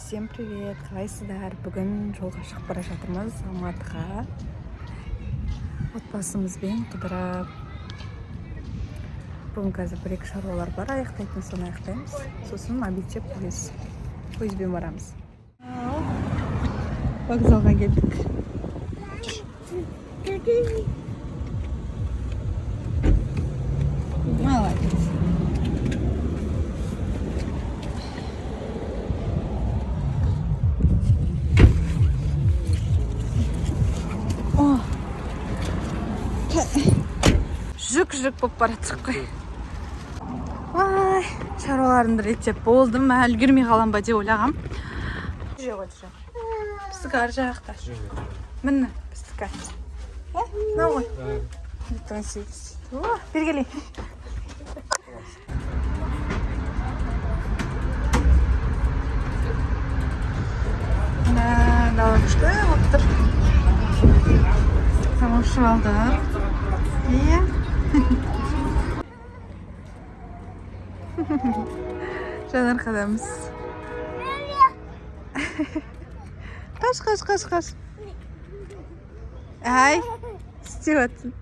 Всем привет! Қалайсыздар? Бүгін жолға шығып бара жатырмыз Алматыға. Отбасымызбен қыдырып. Бүгін қазір бір-екі шаруалар бар, аяқтайтын, соны аяқтаймыз. Сосын обедте пойызбен барамыз. Вокзалға келдік. Молодец. Жүк болып бара жатсақ қой. Ай, шаруаларымды реттеп болдым. Үлгермей қалам ба деп ойлағам. Жүре ғой, жүре. Біздікі ар жақта. Міне, біздікі. Мынау ғой. Бері келейін. Дала күшті болып тұр. Тамақ ішіп алдық. Иә. Жанар қадамыз. Қаш. Ай, істеп атсын.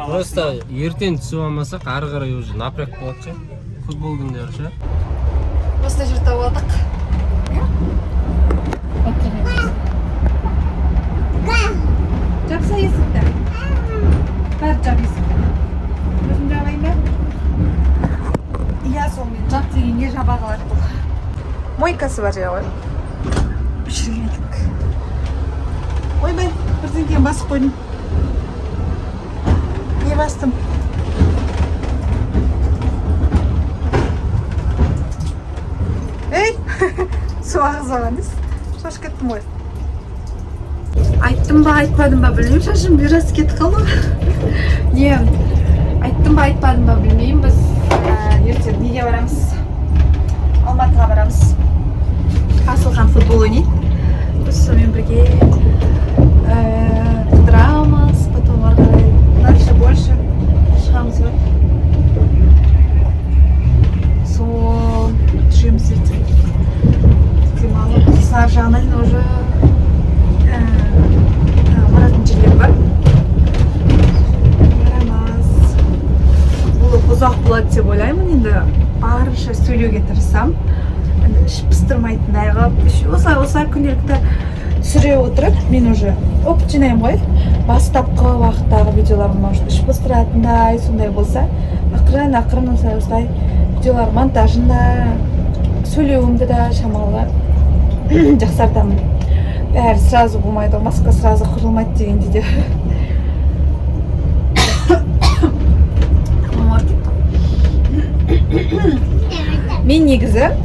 Просто ертең түсіп алмасақ, ары қарай уже напряг болады ше. Футбол күндері ше. Осында жүрді алдық. Жапса есікті. Бәрі жап есікті. Өзім жабайын ба? Иә, сол мен жап дегенге жаба қалады бұл. Мойкасы бар жа ғой. Жүргелік. Ойбай, бірден кейін басып қойдым. Не бастым? Ей, су ағызағаныз. Шаш кеттім ғой. Айттым ба, айтпадым ба білмеймін, шашым біраз кетіп қалды. Не, айттым ба, айтпадым ба білмеймін, біз ертең неге барамыз? Алматыға барамыз. Асылхан футбол ойнайды. Біз сонымен бірге қыдырамыз, потом арқылай дальше больше шығамыз ғой. Сол жүреміз ертең. Демалып, сар жағынан уже баратын жерлер бар. Барамыз. Бұл ұзақ болады деп ойлаймын, енді барынша сөйлеуге тырысам. Іш пыстырмайтындай қылып, осылай күнделікті түсіре отырып, мен уже опыт жинаймын ғой. Бастапқы уақыттағы видеоларым может іш пыстыратындай, сондай болса, ақырын осылай видеолар монтажында сөйлеуімді да шамалы жақсартамын. Бәрі сразу болмайды, маска сразу құрылмайды дегенде де. Мен негізінде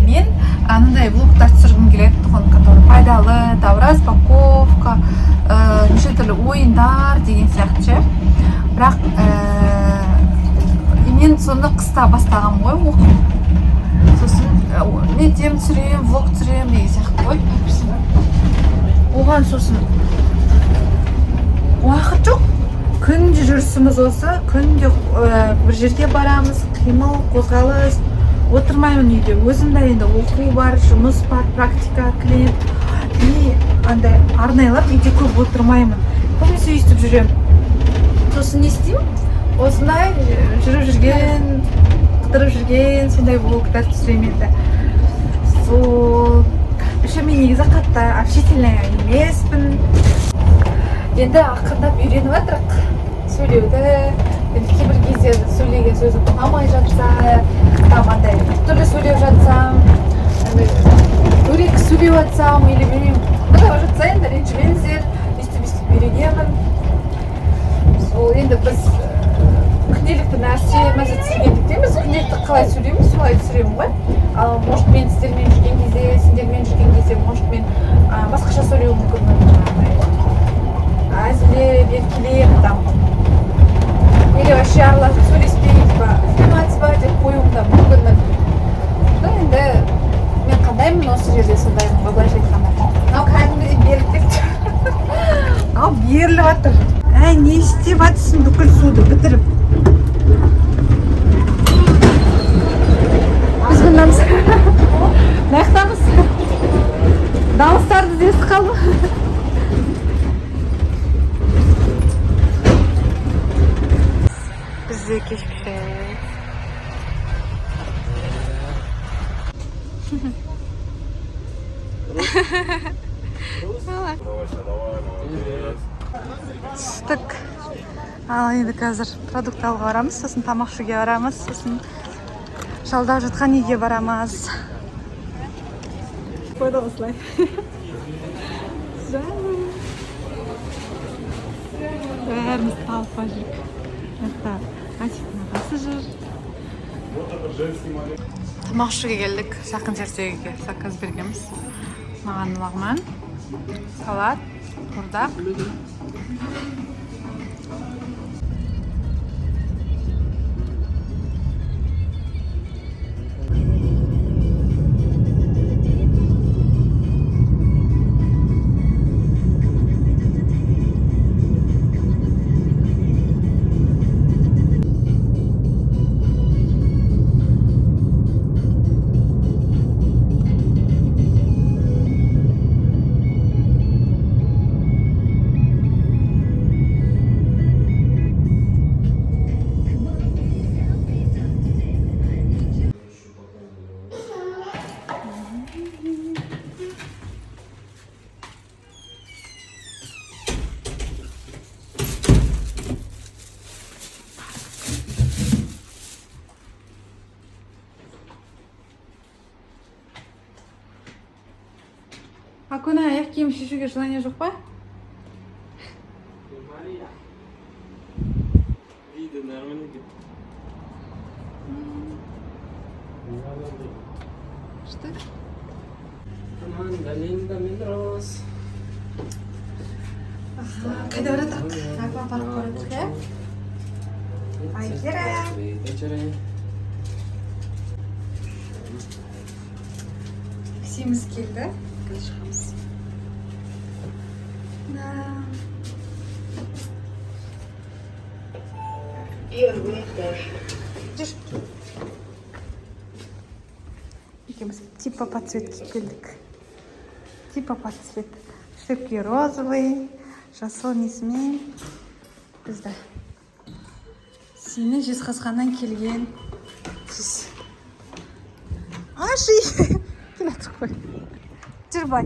мен анандай влогтар түсіргім келеді, который пайдалы, распаковка, неше түрлі ойындар деген сияқты. Бірақ мен соны қыста бастағам ғой оқып. Сосын нетем түсірем, влог түсірем деген сияқты ғой. Оған сосын уақыт жоқ. Күнде жүрісіміз осы, күнде бір жерге барамыз, қимыл, қозғалыс. Отырмаймын үйде. Өзімде енді оқу бар, жұмыс бар, практика, клиент. И андай арнайлап үйде көп отырмаймын. Көбінесе өйстіп жүрем. Сосын не істеймін? Осындай жүріп жүрген, қыдырып жүрген, сондай влогтар түсіремін енді. Сол еще мен негізі қатты общительная емеспін. Енді ақырындап үйреніп жатырық сөйлеуді. Енді кейбір кезде сөйлеген сөзім ұнамай жатса, андай түрлі сөйлеп жатсам, дөрекі сөйлеп жатсам, или білмеймін, ұнамай жатса енді ренжімеңіздер, өйстіп үйренемін. Сол енді біз күнделікті нәрсе мәжеттелгендіктен біз күнделікті қалай сөйлейміз, солай түсіремін ғой. Ал может мен сіздермен жүрген кезде, сендермен жүрген кезде, может мен басқаша сөйлеуім мүмкін. Әзілеп, еркелеп, там или вообще араласып сөйлеспей, снимать деп қоюым да мүмкінмін. Енді мен қандаймын осы жерде сондаймын ғой, былайша айтқанда. Мынау кәдімгідей беріктік. жоқ, беріліп жатыр. Әй, не істеп жатырсың бүкіл суды бітіріп? Біз бұндамыз. Наяқтамыз. Дауыстарды десті қалды. Бізде кеш пішеді. Түстік. Ал енді қазір продукт алуға барамыз, сосын тамақ ішуге барамыз, сосын жалдап жатқан үйге барамыз. Қойды осылай. Бәріміз талпа жүрік. Атиктің ағасы жүр. Тамақ ішуге келдік, жақын жердегі заказ бергенбіз. Маған лағман, салат, қурдақ. Акуна, аяқ киім шешуге желание жоқ па? Видно нормально. Что? Қайда баратық? Аквапарк баратық, иә? Айгерім. Кісеміз келді. Қазір шығамыз. Жүр. Екеуміз типа подсветки келдік. Типа подсвет. Шляпки розовый, жасыл несімен. Бізді. Сені Жезқазғаннан келген. Аши! Кел атыр қой. Жүр бай.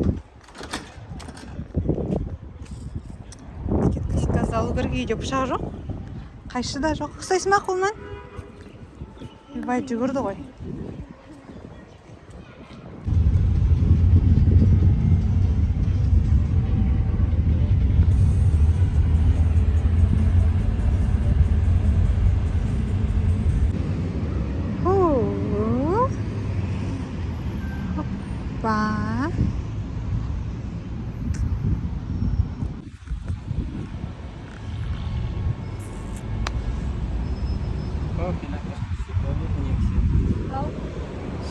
Газ алу керек, үйде пышақ жоқ. Қайшы да жоқ. Ұқсайсың ма қолынан? Бай жүгірді ғой. Hoppa.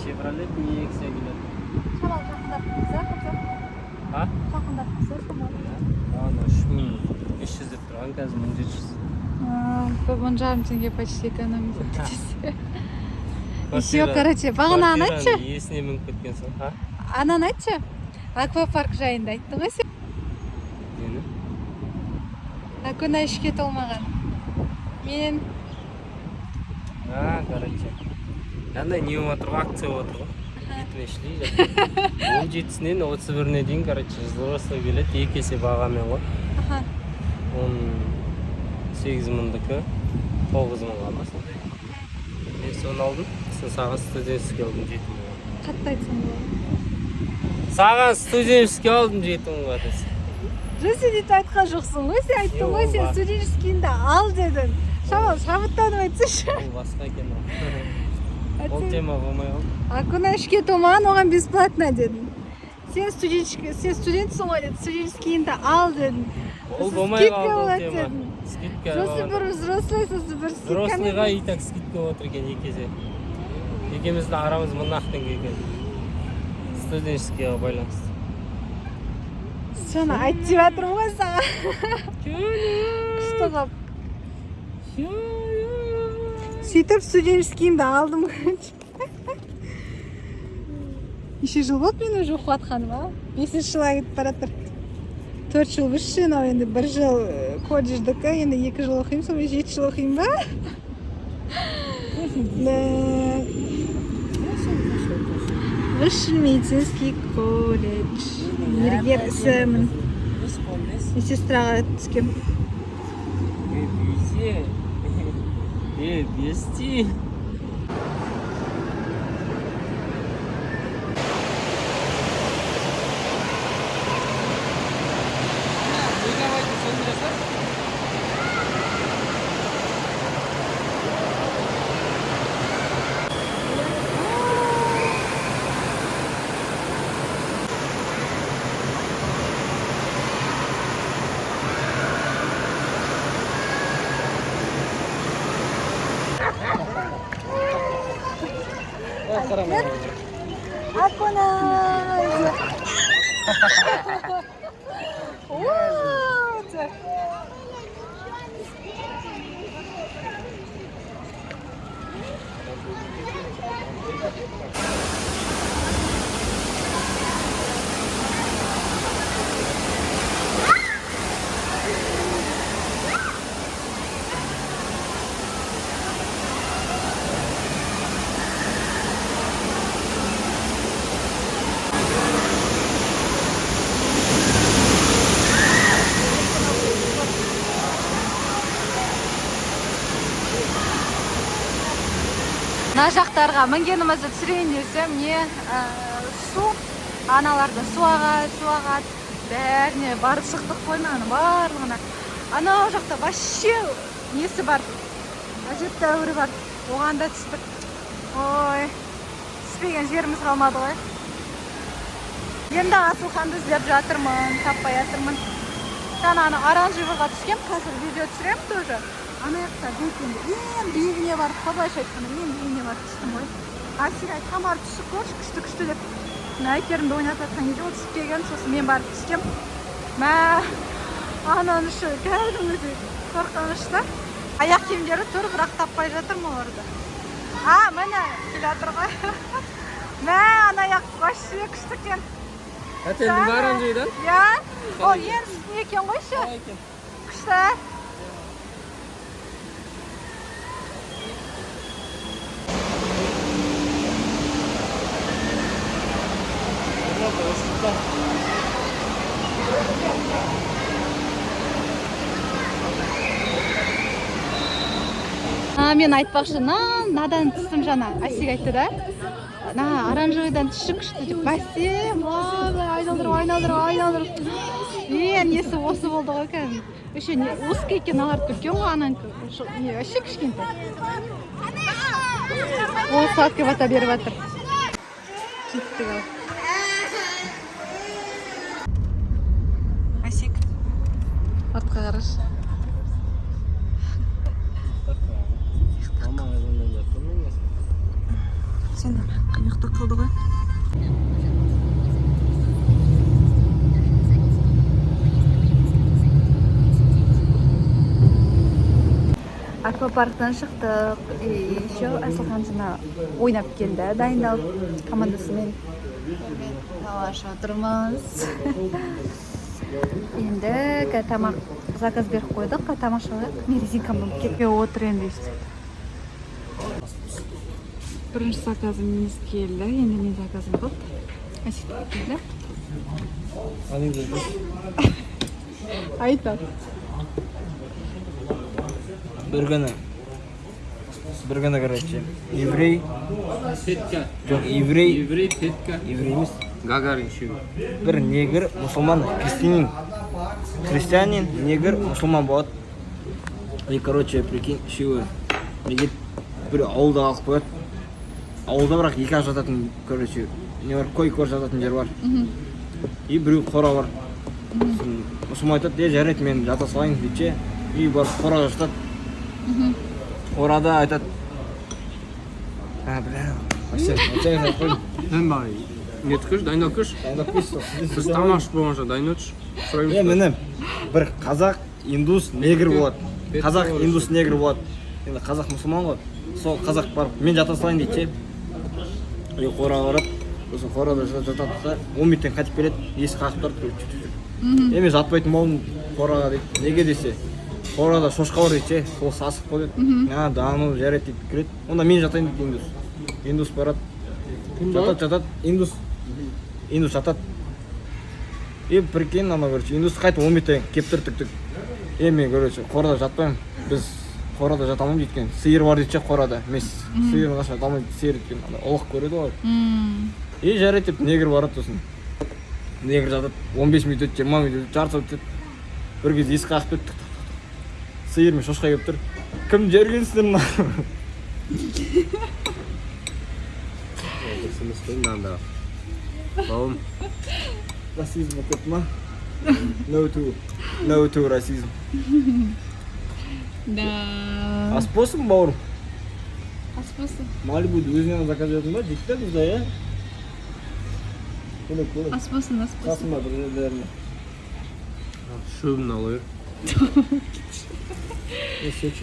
Chevrolet Nexia келеді. Шамал жақындап тұрса, А? жақындап тұрса, шамал. Ана 3500 деп тұрған, қазір 1700. По 1,5 теңге почти экономить етесіз. Еще, короче, бағана айтшы. Есіне мініп кеткенсің, а? Ананы айтшы. Аквапарк жайында айтты ғой сен. Нені? Акуна ішке толмаған. Мен... Короче. Андай не отыр, акция отыр ғой. Етіне ішлей. 17-сінен 31-не дейін, короче, взрослый келеді, 2 есе бағамен ғой. 18 мыңдікі, 9 мың аласың. Мен соны алдым, саған студентский алдым 7 мыңға. Қатты айтсам болады. Саған студентский алдым 7 мыңға десің. Жоқ, сен ет айтқан жоқсың ғой, сен айттың ғой, сен студенческийді ал дедің. Шамал, шабыттанып айтсышы. Ол басқа екен ол. Ол тема болмай қалды. Акуна ішке толмаған, оған бесплатно дедің. Сен студентсің ғой деді, студенческийді ал дедің. Ол болмай қалды ол тема. Скидка Жосы бір взрослый, сосы бір скидка. Взрослыйға и так скидка отыр екен екесе. Екемізді арамыз мынақтың екен. Студенческийға байланысты. Соны айтып жатырмын ғой саған. Күшті қап. Сөйтіп студенческийімді алдым. Неше жыл болды мен уже оқып жатқаныма? 5 жылға кетіп бара жатыр. 4 жыл высший, но енді 1 жыл колледждікі, енді 2 жыл оқимын, сонымен 7 жыл оқимын ба? Высший медицинский колледж. Мергер ісімін. Медсестраға түскем. Бести. Акуна! Мына жақтарға мінгенімізді түсірейін десем, не су, аналарда су ағады, бәріне барып шықтық қой, барлығына. Анау жақта вообще несі бар, әжептәуірі бар, оған да түстік. Ой, түспеген жеріміз қалмады ғой. Енді Асылханды іздеп жатырмын, таппай жатырмын. Жаңа оранжевыға түскем, қазір видео түсіремін тоже. Ана жақта бекенде ең биігіне барып, қалайша айтқанда ең биігіне барып түстім ғой. Асира айтқан барып түсіп көрші, күшті деп. Әйкерімді ойнатып жатқан кезде ол түсіп келген, сосын мен барып түскем. Ананың үші кәдімгідей қорқынышты. Аяқ киімдері тұр, бірақ таппай жатырмын оларды. Міне келе жатыр ғой. Ана аяқ вообще күшті екен. Әтенді баран жейден? Иә, ол ең үстіне екен қойшы. Күшті. Мен айтпақшы, надан түстім жаңа, Асик айтты да. Оранжевыйдан түсі күшті деп, бәсем, айналдырып. Несі осы болды ғой кәдім. Еще узкий екен, алар түркен ғой ананікі. Вообще кішкентай. Ол сладкий бата беріп жатыр. Кеттік ал. Асик, артқа қараш. Сен ұйықта қалды ғой. Аквапарктан шықтық. Еще Асылхан жаңа ойнап келді, дайындалып командасымен. Талашып отырмыз. Енді тамақ заказ беріп қойдық, тамашалайық. Мен резинкам болып кетпей отыр енді өстіп. Бірінші заказым мені келді, енді мен заказым болды. Асик келді. Айтат. Bir gana короче. Еврей. Петка. Жоқ, еврей, Петка. Еврей емес. Гагарин үшеуі. Bir негр, мұсылман, христианин, негр, мұсылман болады. И, короче, прикинь, үшеуі. Неге бір ауылда қалып қояды. Ауылда бірақ екі ақ жататын, короче, не бар, койка жататын жер бар. И біреу қора бар. Мұсылман айтады, жарайды мен жата салайын дейді. И барып қораға жатады. Қорада айтады. Бля, вообще айтып қойдым. Сен бар, не түкіш, дайындап күш. Дайындап қойшы. Біз тамақ ішіп болғанша дайын өтші. міне бір қазақ, индус, негр болады. Қазақ, индус, негр болады. Енді қазақ мұсылман ғой. Сол қазақ барып, мен жата салайын дейді ше. Қораға барып, сосын қорада жатады да, 10 минуттен қайтып келеді, есік қағып тұрады. Мен жатпайтын болдым қораға дейді. Неге десе, қорада шошқа бар дейді ше, сол сасып қойды. Дамыл жарайды дейді келеді. Онда мен жатайын дейді индус. Индус барады. Жатады, индус жатады. Прикинь, ана короче, индус қайтып 10 минуттен кеп тұр тік-тік. Мен короче, қорада жатпаймын. Біз қорада жата алмаймыз өйткені сиыр бар дейді ше қорада. Мен сиырын қашан жата алмаймын, сиыр өйткені ұлық көреді ғой. Жарайды деп негр барады сосын. Негр жатады, 15 минут өтті, 20 минут өтті, жарты сағат өтті. Бір кез есік қағып өтті. Сиыр мен шошқа кеп тұр. Кім жергенсіздер мына? Бауым. Расизм өтті ма? No to расизм. Да. Аспосың бауырым? Аспосы. Малибуды өзінен заказ етің ба? Жекті бізде, е? Көлек. Аспосын. Қасым ба бір жерлеріне? Шөбін алайыр.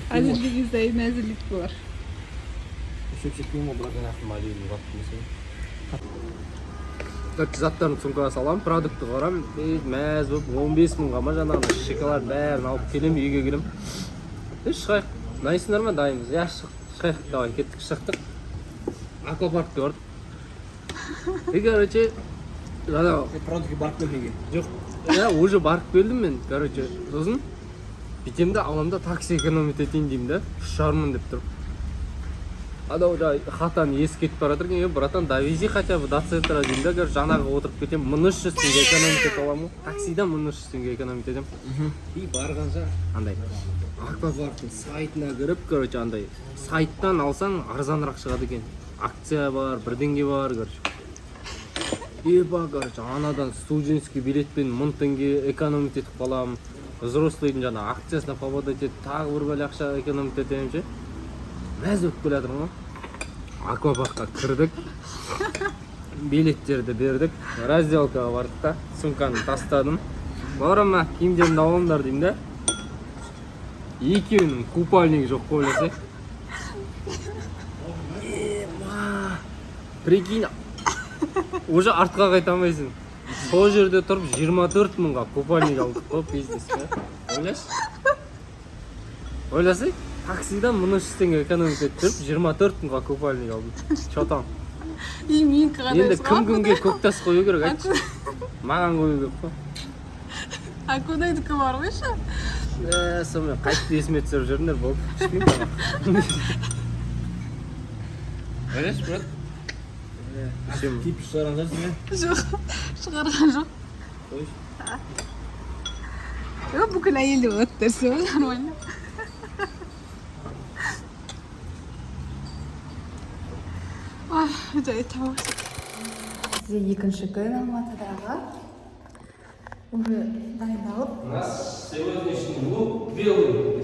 Әзірлігі сайын әзірлік болар. Шөпшек күйім ол бірақ. Заттарын сумкаға салам, продукты қарам, мәз болып 15 мыңға ма жаңағы шоколад бәрін алып келем, үйге келем. Шығайық, дайынсыңдар ма? Дайынбыз. Шығайық, давай, кеттік, шықтық. Аквапаркке бардық. Короче, Продукты барып келмеге? жоқ, уже барып келдім мен, короче, сосын битемді аламда такси экономить етейін деймін да, 3,5 деп тұрып. Адау хатаны есі кетіп баратыр екен, братан, довези хотя бы до центра деймін да, жаңағы отырып кетем, 1300 теңге экономить ете аламын ғой. Таксидан 1300 теңге экономить етем. И барғанша андай аквапарктың сайтына кіріп, короче, андай сайттан алсаң арзанырақ шығады екен. Акция бар, бірдеңе бар, короче. Короче, анадан студенческий билетпен 1000 теңге экономить етіп қаламын. Взрослыйдың жаңа акциясына попадать етіп, тағы бір бәле ақша экономить етемін ше. Мәз өтіп келе жатырмын ғой. Аквапаркқа кірдік. Билеттерді бердік. Разделкаға бардық та, сумканы тастадым. Барама, киімдерімді аламдар деймін да. Екеуінің купальнигі жоқ қойыласы. Прикинь, уже артқа қайта алмайсың. Сол жерде тұрып 24 мыңға купальник алдық қой, пиздес пе. Ойласай, таксидан 1300 теңге экономить етіп тұрып 24 мыңға купальник алдым. Чотам. Мен қағадайсың. Енді кім-кімге көктас қою керек айтшы. Маған қою керек қой. А кудайдікі бар ғой ше? Сонымен қайтты есіме түсіріп жүріңдер болды. Ішпеймін тамақ. Ойлашы, брат? Киіп шығарған жарсың, е? Жоқ, шығарған жоқ. Бүкіл әйелі болады дәрсе ғой, нормально. Жай тамақ. Сізде екінші күн Алматыдағы. Уже дайындалып. У нас сегодняшний лук белый.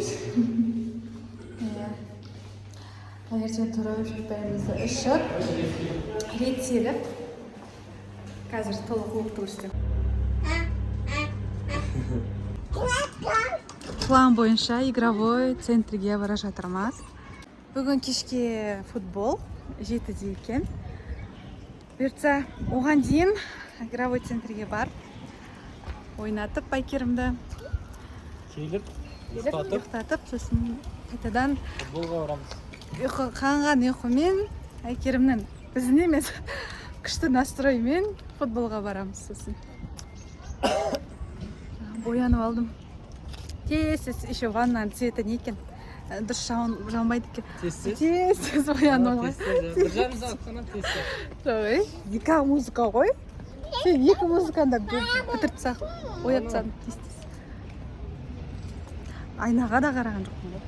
Таңертең тұрып жүрпайымызды ішіп, реттеліп, қазір толық луқты көрсетем. План бойынша игровой центрге бара жатырмыз. Бүгін кешке футбол 7-де екен. Бұйыртса, оған дейін игровой центрге бар. Ойнатып Айкерімді. Келіп, ұйықтатып, сосын қайтадан футболға барамыз. қанған ұйқымен Айкерімнің біздің емес күшті настроймен футболға барамыз сосын. Боянып алдым. Тез еще ваннаның цветі не екен? Дұрыс жанбайды екен. Тез боянып алған. Бір жарым сағат қана тез. Жоқ, екі музыка ғой. Сен екі музыканы бітіріп тастақ, оятып тастадың тез-тез. Айнаға да қараған жоқпын ғой.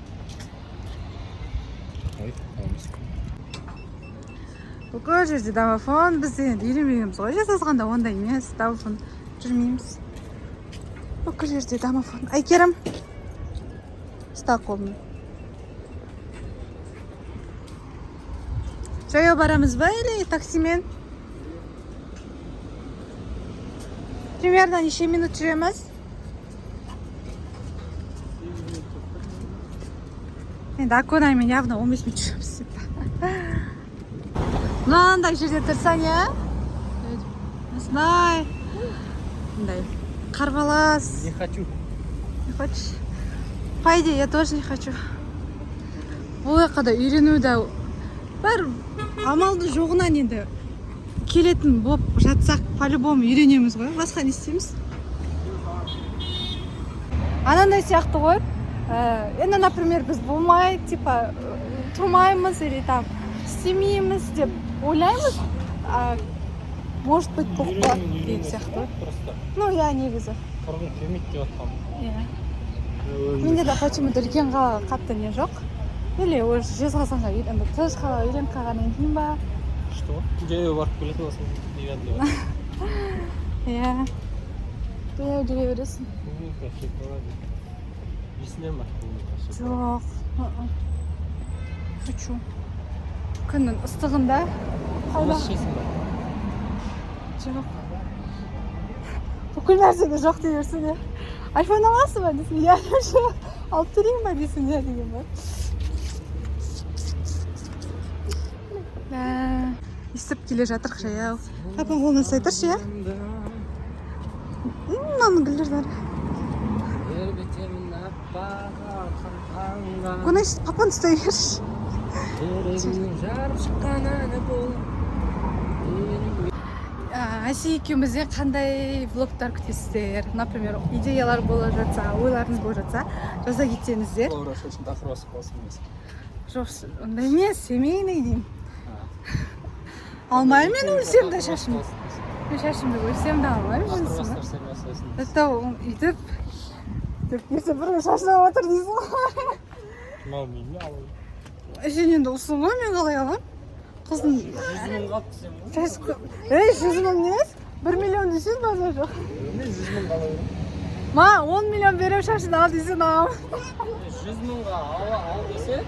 Бүкіл жерде домофон, біз енді үйренбейміз ғой, жасасқанда ондай емес, домофон жүрмейміз. Бүкіл жерде домофон. Айкерім, ұста қолын. Жаяу барамыз ба, или таксимен? Примерно неше минут жүреміз? енді аконаймен явно 15 минут жүреміз деп. Мынандай жерде тұрсаң, осындай мындай қарбалас. Не хочу. Не хочешь? По идее, я тоже не хочу. Бұл жаққа үйренуді бар амалды жоғынан енді келетін болып жатсақ, по-любому үйренеміз ғой. Басқа не істейміз? Анандай сияқты ғой. Енді, например, біз болмай, типа, тұрмаймыз или там істемейміз деп ойлаймыз. Может быть, болып қалады деген сияқты. Ну, я негізі. Тұрғын келмейді деп жатқам. Менде де почему-то үлкен қалаға қатты не жоқ. Или уже жезқазғанға үйреніп, тыныш қалаға үйреніп қалғаннан кейін ба? Что? Жаяу барып келетін болсың, дегенде бар. Иә. Жаяу жүре бересің. Есінен ба? Жоқ. Хочу. Күннің ыстығында. Қымыз ішесің ба? Жоқ. Бүкіл нәрсеге жоқ дей берсін, иә. Айфон аласың ба десің, иә. Алып берейін ба десің, иә деген ба. Естіп келе жатырық жаяу. Папам қолына ұстай тұршы, иә? Мынаның гүлдер. Оны папаны ұстай берші. Әсия екеумізде қандай влогтар күтесіздер? Например, идеялар бола жатса, ойларыңыз бола жатса, жаза кетсеңіздер. Олар үшін тақыр басып қалсын емес. Жоқ, ондай емес, семейный деймін. Алмаймын мен өлсем де шашымды. Мен шашымды өлсем де алмаймын жынсымы. Это үйтіп, ертең бір шашынап отыр дейсің ғой. Мал мені алайын. Сен енді ұлсың ғой, мен қалай аламын? Қыздың... 100 мың қалып десем ғой. 100 мың емес? 1 миллион десең базар жоқ. Мен 100 мың қалайын. Ма, 10 миллион берем шашын ал десең аламын. 100 мыңға ал десе,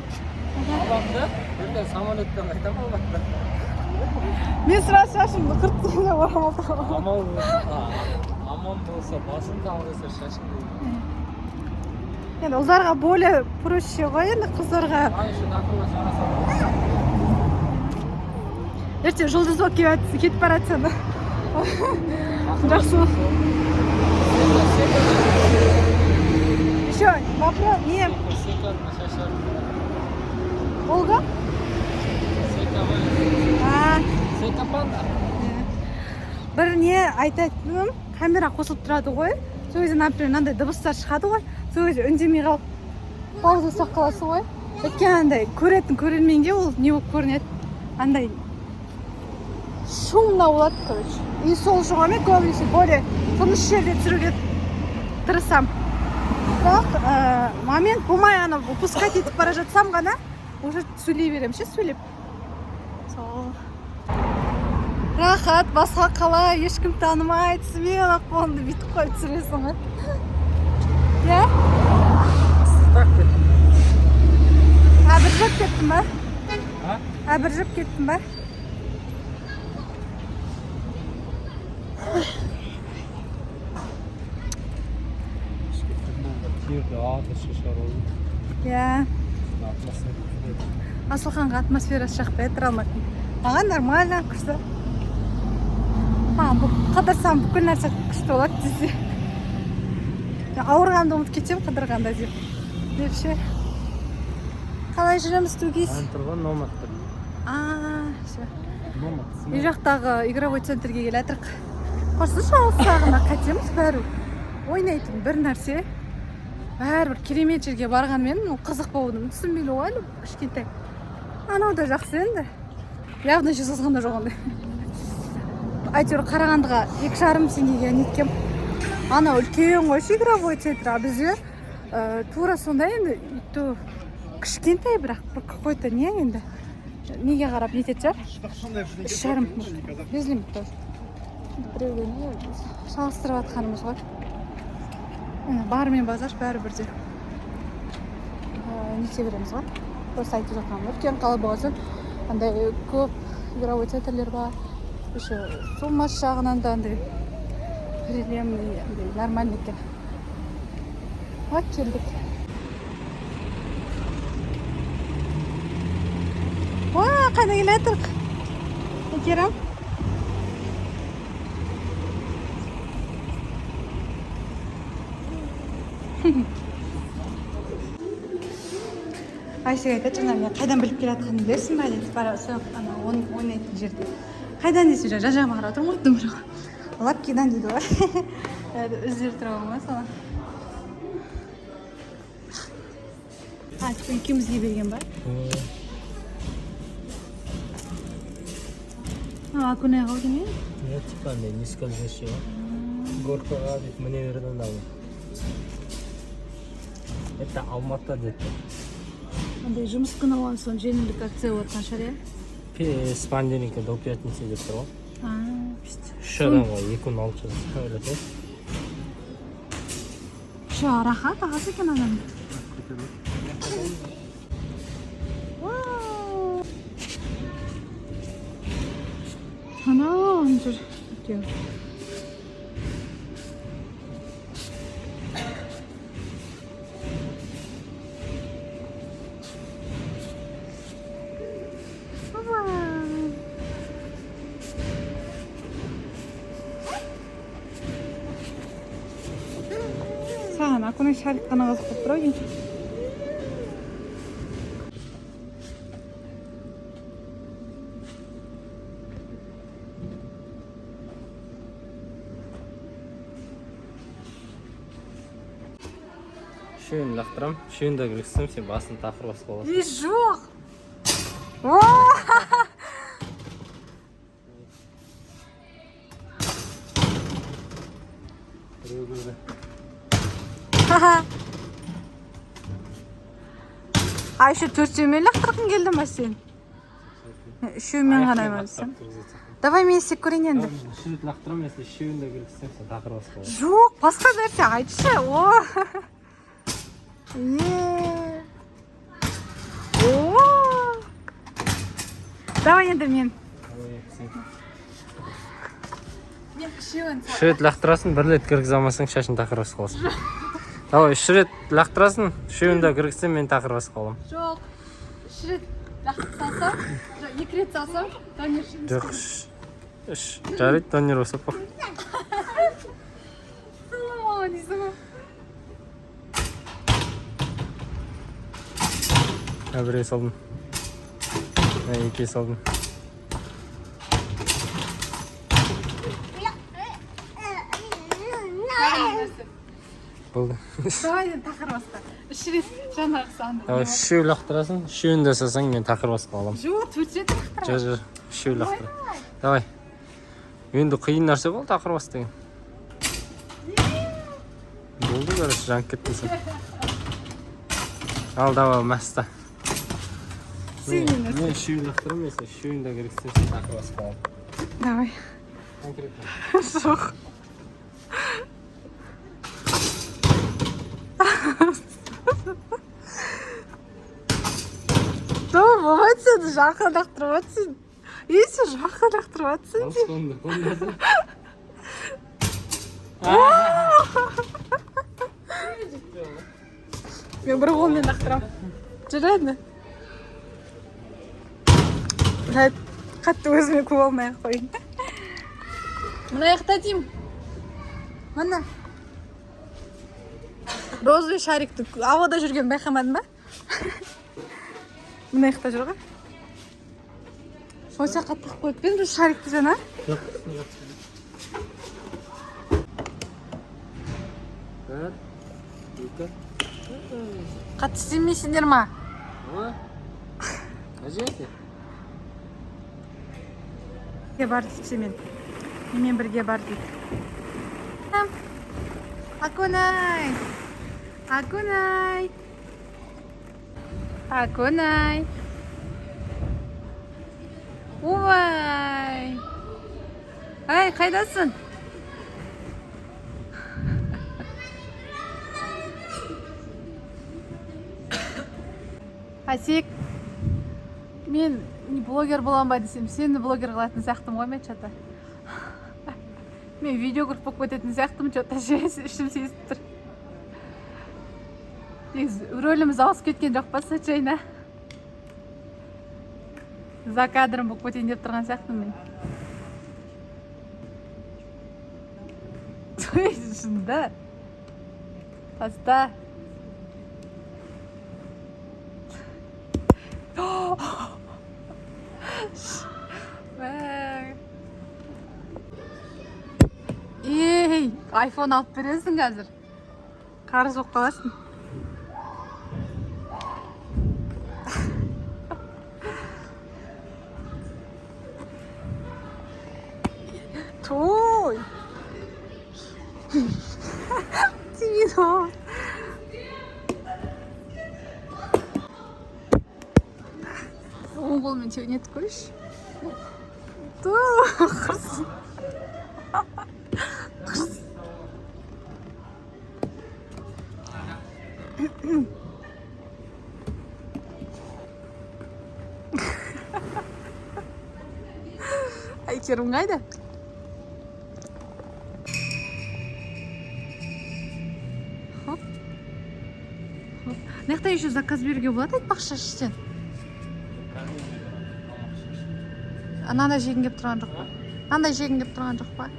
аламды, бірден самолеттен қайтам алғатты. Мен сразу шашымды 40 теңге орамал табамын. Аман болса басын тағы десе шашын дейді. Енді ұлдарға более проще ғой, енді қыздарға. Ертең жұлдыз болып кетіп баратсың. Жақсы. Еще вопрос, не... Олга? Бір не айтатыным, камера қосылып тұрады ғой. Сол кезде, например, мынандай дыбыстар шығады ғой. Сол кезде үндемей қалып, пауза ұстап қаласың ғой. Өйткені андай көретін көрерменге ол не болып көрінеді? Андай шумно болады, короче. И сол үшін мен көбінесе более тыныш жерде түсіруге тырысам. Бірақ момент болмай ана упускать етіп бара жатсам ғана уже сөйлей беремін ше, сөйлеп. Сол. Рахат, басқа қала, ешкім танымайды, смело қолыңды бүйтіп қойып түсіресің ғой. Иә? Әбіржіп кеттің ба? Әбіржіп кеттің ба? Иә. Асылханға атмосферасы жақпай тұра алмайтын. Маған нормально, күшті. Қыдырсам бүкіл нәрсе күшті болады десе. Ауырғанды ұмытып кетсем қыдырғанда деп. Депше. Қалай жүреміз тугейс? Тұрған номадтыр. Все. Номад. Үй жақтағы игровой центрге келе атырық. Қорсыншы алысағына қатеміз бәрі. Ойнайтын бір нәрсе. Бәрі бір керемет жерге барғанмен қызық болуды түсінбейлі ғой, кішкентай. Анау да жақсы енді. Явно жезқазғанда жоқ ондай. Әйтеуір Қарағандыға 2,5 теңгеге неткем. Анау үлкен ғой игровой центр, а бізде тура сондай енді кішкентай бірақ какой-то не енді. Неге қарап нетеді жар? 3,5 безлимит тоже. Біреуге не шалыстырып атқанымыз ғой. Бар мен базар бәрі бірде. Нете береміз ғой. Просто айтып жатқаным. Үлкен қала болғасын, андай көп игровой центрлер бар. Еще суммасы жағынан да андай приемный, нормальный екен. Вот келдік. қайда келе жатырық? Керім? Айсеге айтады, жаңа мен қайдан біліп келе жатқанын білерсің ба дейді. Бара сояқ ана ойнайтын жерде. Қайдан дейсің, жан-жағыма қарап отырмын ғой, думырға. Лапкидан дейді ғой. Өздері тұра ма соған? Екеумізге берген ба? Акуне қалды ме? Нет, типа, не скользящего. Горкаға деп міне берден алды. Это Алматы деді. Андай жұмыс күні оған соң жеңілдік акция отқан шығар, иә? С понедельника до пятницы деп тұр ғой. Үш адамға 2600 ойлады. Şu рахат ағасы екен адам. Анау жүр. Саған акуның шарик қана қызық болып тұр екен. Үшеуін лақтырам, үшеуін де кіргізсем, сен басын тақыр басып қаласың. Жоқ! Ай, şu төртеумен лақтырғың келді ма сен? Үшеумен ғана емесің. Давай мен сек көрейін енді. Үшеуін лақтырам, если үшеуін де кіргізсем, сен тақыр басып қаласың. Жоқ, басқа нәрсе айтшы. Давай енді мен. Үш рет лақтырасың, бір рет кіргізе алмасаң, шашын тақыр басып қаласың. Давай, үш рет лақтырасың, үшеуін де кіргізсем, мен тақыр басып қалам. Жоқ, үш рет лақтырсам, екі рет салсам, донер үшін. Жоқ, үш. Жарайды, донер басып қой. Салама, дейсің ғой. Бірге салдым. Екі салдым. Болды. Давай енді тақыр басқа. Үш рет жаңағы санды. Үшеу лақтырасың, үшеуін де салсаң, мен тақыр басып қалам. Жоқ, төрт рет лақтырам. Жоқ, үшеу лақтыр. Давай. Енді қиын нәрсе бол тақыр бас деген. Болды, көріш, жанып кеттің сен. Ал, давай, мәсті. Мен үшеуін лақтырам, мен үшеуін де керексен, сен тақыр басып қалам. Давай. Конкретно. Жоқ. Давай, болмайды сен жақын лақтырып атсың. Сен жақын лақтырып атсың. Мен бір қолмен лақтырам. Жүреді. Қатты өзіме көп алмай-ақ қойын. Мына аяқта деймін. Мына. Розовый шарикті ауада жүрген байқамадың ба? Мына аяқта жүр ғой. Осы қатты қойып пен бір шарикті жаңа. Жоқ, жоқ. Қатты істемейсіңдер ма? Әжеті? Бар дейді мен. Мен бірге бар дейді. Акунай! Акунай! Акунай! Ой! Ай, қайдасың? Асек, мен блогер болам ба десем, сені блогер қылатын сияқтым ғой мен чата. Мен видео көріп болып кететін сияқтым, чата ішім сезіп тұр. Рөліміз ауысып кеткен жоқ па, случайно? За кадрым болып кетейін деп тұрған сияқтымын мен. Шында. Таста. Ей, айфон алып бересің қазір. Қарыз болып қаласың. Той. Тимидо. Оң қолмен теуінетіп көрші. Құрсын. Әйкерім қайда? Нақта еще заказ беруге болады айтпақшы іштен? Анандай жегін кеп тұрған жоқ па? Анандай жегін кеп тұрған жоқ па?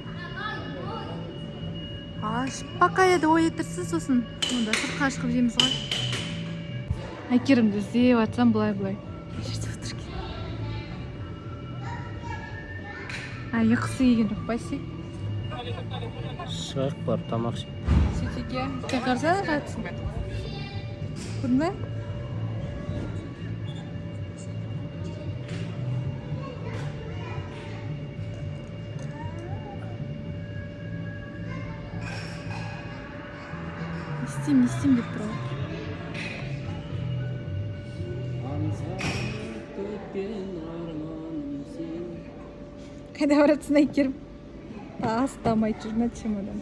Пока еді ой етірсіз сосын. Онда сыртқа шығып жейміз ғой. Әйкерімді іздеп атсам бұлай-бұлай. Жерде отыр екен. Ұйқысы келген жоқ па сен? Шығайық бар, тамақ ішіп. Сөйтеге. Сен қарса жатсың. Көрдің бе? Не істеймін деп тұр ғой. Қайда баратсың Әйкерім? Тастамай жүрме чемодан.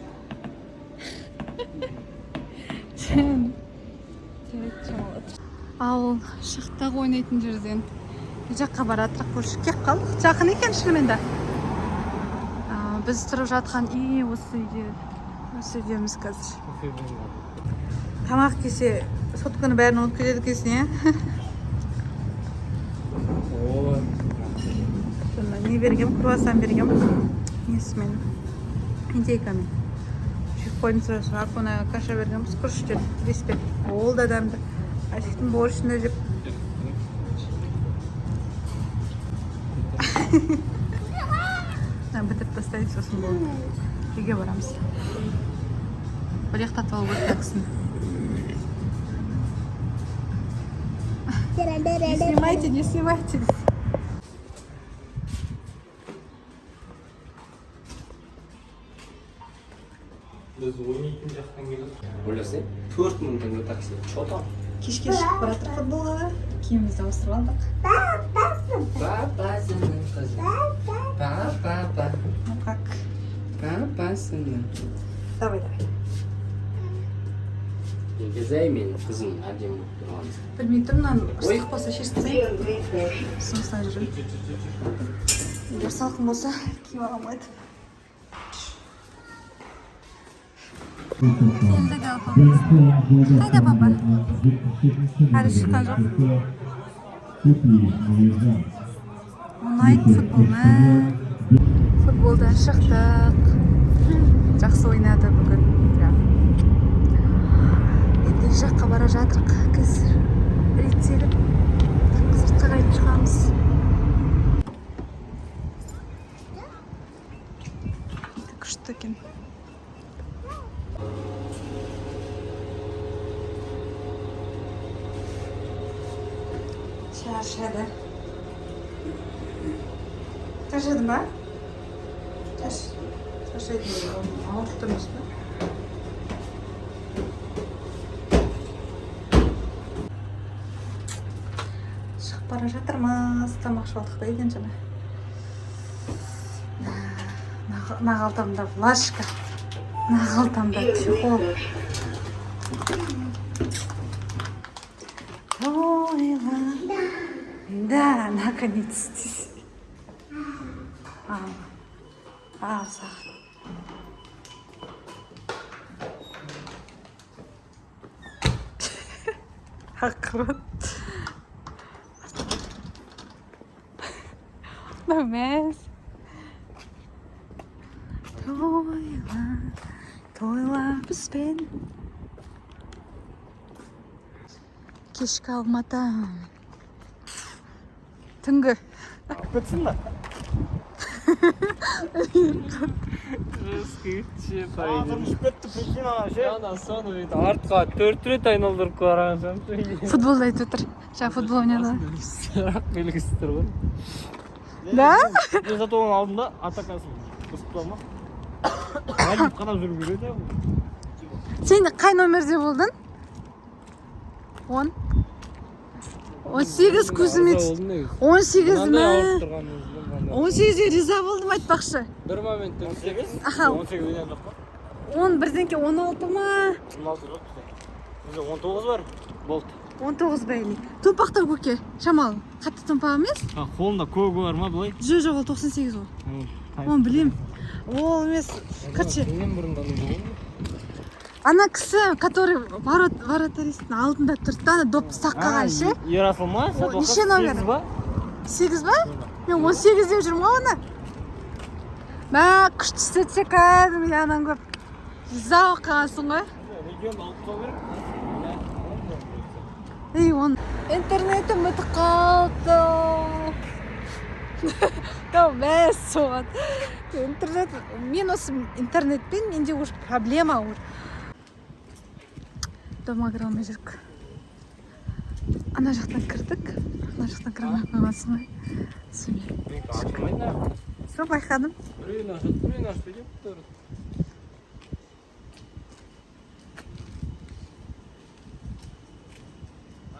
Ал шықтағы ойнайтын жерден жаққа баратырақ көрші кеп қалдық. Жақын екен шынымен де. Біз тұрып жатқан үй осы үйдеміз қазір. Тамақ кесе сотканы бәрін ұмытып кетеді екенсің, иә? Не бергем? Круассан бергем. Несімен? Индейкамен. Жүйіп қойдың сұрасы. Акуна каша бергем. Скүріштер. Респект. Ол да дәмді. Айсектің борышында жеп. Бітіп тастайық сосын болды. Үйге барамыз. Білектатып алып өтпексін. Не снимайте. Біз ойнайтын жақтан келдік. Ойласай, 4 мың теңге такси. Чота. Кешке шығып бараттық футболға. Киімімізді ауыстырып алдық. Папасының қызы. Папа. Ну как? Папасының. Давай. Егізай менің қызым әдемі тұрғаныз. Білмей тұрмын, ыстық болса шешсін. Соңыстан жүрім. Егер салқын болса, киім аламайды. Келді де апамыз. Қайда папа? Әлі шыққан жоқ. Ұнайды футбол ма? Футболдан шықтық. Жақсы ойнады бүгін. Енді жаққа бара жатырық. Қазір реттеліп сыртқа қайтып шығамыз. Күшті екен. Шаршады. Шаршадың ба? Шаршайды. Ауырып тұрмыз ба? Шығып бара жатырмыз. Тамақ шалдық та екен жаңа. Нағалтамда флашка. Нағалтамда телефон. Да, наконец-то. Сахар. Ақырын. Емес. Тойла бізбен. Кешкі Алматы. Түнгі. Кетсін ба? Тұрмышып кетті причина ше. Ана соны бүйтіп артқа 4 рет айналдырып қараған Футболды айтып отыр. Жаңа футбол ойнады. сұрақ белгісі тұр ғой. Да? Мен зато оның алдында атакасын бұзып ма? Әліп қадап жүріп жүреді. Сен қай номерде болдың? 10. 18 көзіме 18 ме? 18-ге риза болдым айтпақшы. Бір момент 18? Аха. 18 ойнаған жоқ па? 10 бірденке 16 ма? 16 жоқ бізде. Бізде 19 бар. Болды. 19 бәйли. Томпақтау көке. Шамал. Қатты томпақ емес? Қолында көгі бар ма былай? Жоқ, ол 98 ол. Оны білем. Ол емес. Короче, Мен бұрындан ана кісі, который вратаристің алдында тұрды да, доп саққаға ше. Ерасыл ма? Неше номер? 8 ба? Мен 18 деп жүрмін ғой оны. Мә, күшті істетсе кәдімгі анан көп. Риза болып қаласың ғой. Регионды алып қау керек. Ей, он интернетім өтіп қалды. Мәс соған. Интернет, мен осы интернетпен менде уже проблема уже. Дома кіре алмай жүрік. Ана жақтан кірдік. Ана жақтан кіре алмай қоймасын ғой. Сол байқадым. Біреуін ашты деп тұр.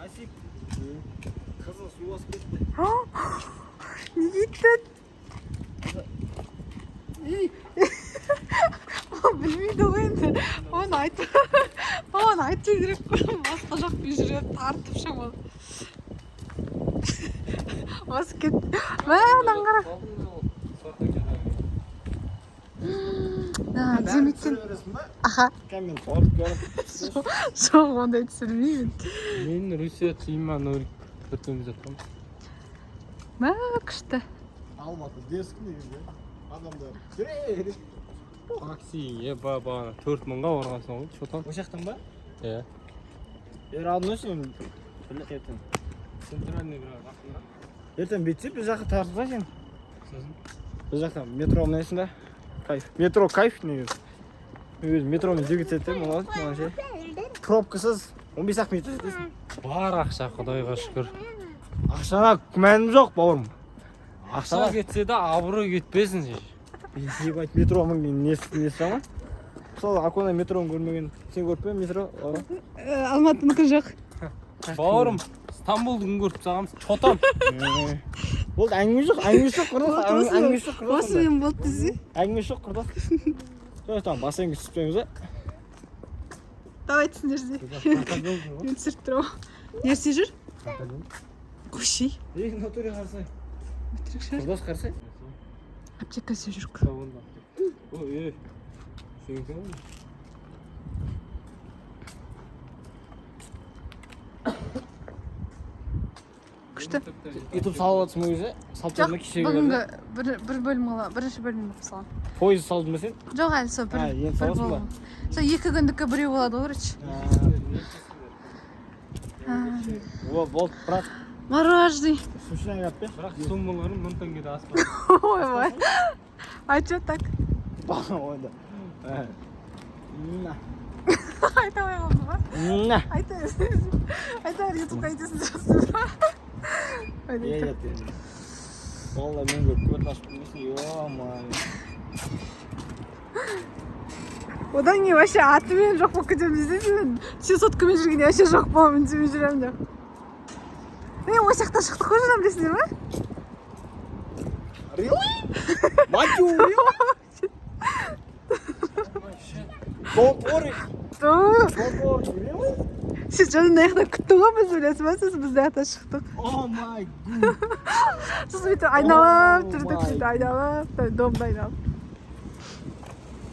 Асик. Қызыл су басып кетті. Не еттің? Ол білмейді ғой енді. Оны айту керек қой. Басқа жақпен жүреді, тартып шамалы. Басып кетті. Мә, одан қара. Демектен. Аха. Кәмен қорып көріп. Жоқ, ондай түсірмеймін. Мен Русия тима 0 біртіміз жатқам. Мә, күшті. Алматы дескі негізде. Адамдар жүре. Такси, бағана 4 мыңға орғансың ғой, шотан. О жақтан ба? Иә. Алдын сен білі ертең. Центральный бірақ ақында. Ертең бетсе біз жаққа тартыса сен. Біз жақта метро мінесің да. Кайф. Метро кайф негізі. Өзі метромен жүріп кетсем болады маған ше. Пробкасыз 15-ақ минут жетесің. Бар ақша, құдайға шүкір. Ақшана күмәнім жоқ бауырым. Ақша кетсе де абырой кетпесін ше. Ебать метроның несі жаман. Мысалы Акона метроны көрмеген. Сен көріп пе метро? Алматыныкі жоқ. Бауырым, Стамбулдың көріп сағамыз, чотан. Болды әңгіме жоқ, әңгіме жоқ. Осымен болды десе. Әңгіме жоқ құрдас. Жоқ, там бассейнге түсіппеңіз ба? Давай түсіндерде. Мен түсіріп тұрам. Нәрсе жүр? Көшей. Ей, натуре қарсай. Өтірік шығар. Құрдас қарсай. Аптека сөз жүрік. Ой, сүйінкен ғой. Күшті. Ютуб салып атсың өзі? Салып Жоқ, тұрма кеше бүгінгі бір бөлім ола, бірінші бөлім болып салам. Пойыз салдың ба сен? Жоқ әлі сол бір енді саласың ба? Сол 2 күндікі біреу болады ғой, короче. Болды, брат. Мороженый. Сушина қап бе? Бірақ суммаларын 1000 теңгеде аспа. Ой. А чё так? Ойда. Айта алмай қалдым ба? Айта ютубқа айтасың жасын ба? Валла мен көп көрін ашып көрмесін, ё-май. Одан не вообще атымен жоқ болып кетемін десесің, сен соткамен жүргенде вообще жоқ боламын деме жүремін деп. Мен осы жақтан шықтық қой жүрем білесіңдер ма? Really? Мать really? Don't worry. Really? Сен жанында аяқта күттің ғой біз білесің ба? Сосын біз аяқта шықтық. Oh my god. Сосын бүйтіп айналып жүрдік, сөйтіп айналып, домды айналып.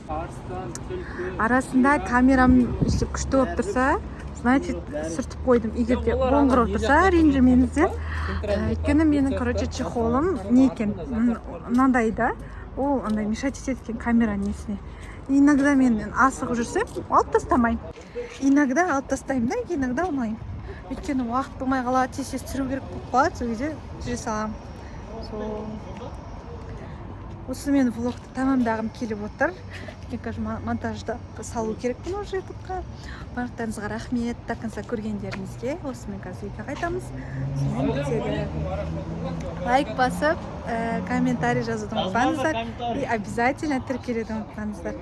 Арыстан, түлкі. Арасында камерам күшті болып тұрса, значит сүртіп қойдым. Егер де қоңырау тұрса ренжімеңіздер. Өйткені менің короче чехолым не екен мынандай да, ол андай мешать етеді екен камера несіне. Иногда мен асығып жүрсем алып тастамаймын. Иногда алып тастаймын да, иногда алмаймын. Өйткені уақыт болмай қалады, тез түсіру керек болып қалады, сол кезде жүре саламын. Осы мен влогты тамамдағым келіп отыр. Мен қазір монтажда салу керекпін уже ютубқа. Барлықтарыңызға рахмет, до конца көргендеріңізге. Осымен қазір үйге қайтамыз. Сонымен бітеді. Лайк басып, комментарий жазуды ұмытпаңыздар. И обязательно тіркелуді ұмытпаңыздар.